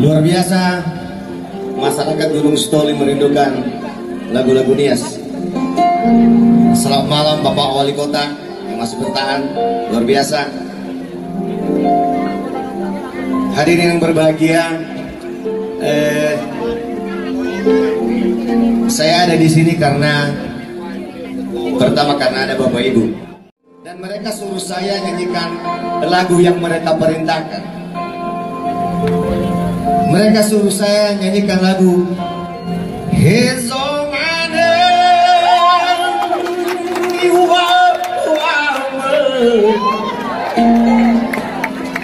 Luar biasa, masyarakat Gunung Stoli merindukan lagu-lagu Nias. Selamat malam Bapak Wali Kota yang masih bertahan, luar biasa. Hadirin yang berbahagia, saya ada di sini karena pertama karena ada Bapak Ibu dan mereka suruh saya nyanyikan lagu yang mereka perintahkan. Mereka suruh saya nyanyikan lagu Hezomane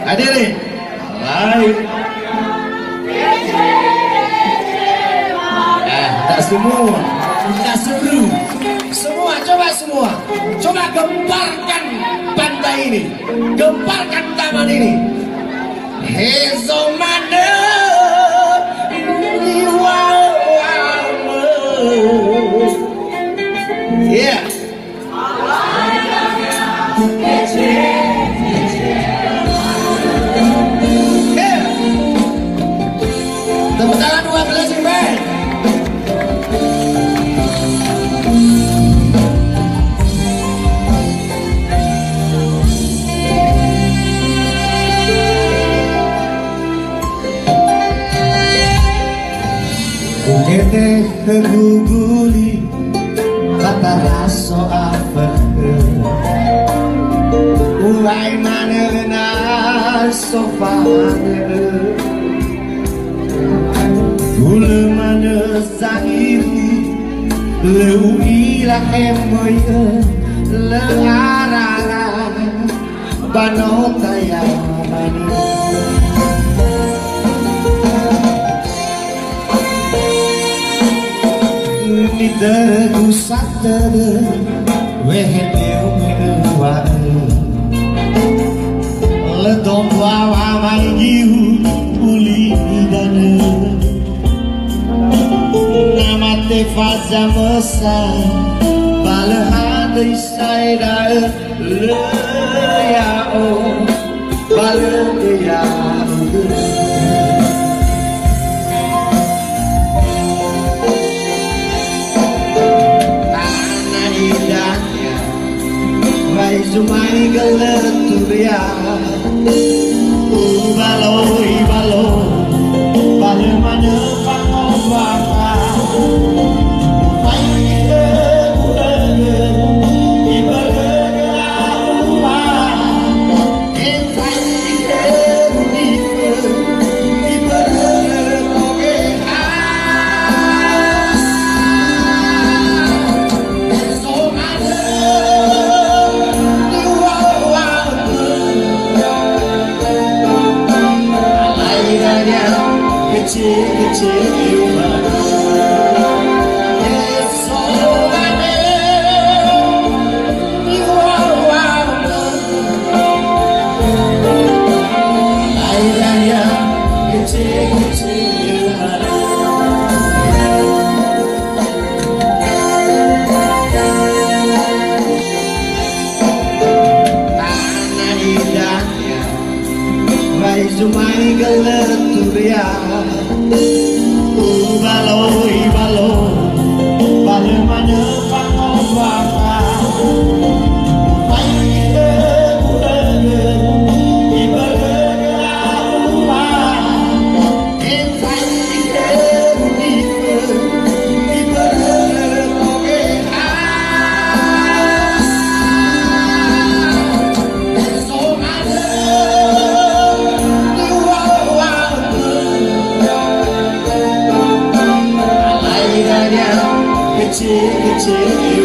hadirin lain tak semua, tak seru semua, coba gemparkan pantai ini, gemparkan taman ini. Hezomane yeah. Tepuk tangan 12 band. Kete keguguli kata raso apa uai mana na sofa ule mana sangiri leu ilah emoye le arara banota ya mani. Nidera gusatera wehedeu mewa le domwa wawangiu uli dana namate faza mesa balahada isaida le ya o balade ya Sumai galeturia balo balo balo mana pangobaka pai ke budaya ibadah Allah entai ke budaya ibadah oke kecil Sumai galeturia balo balo balo mana pangobaka pai ke budaya ibadah Allah entai ke budaya ibadah oke kecil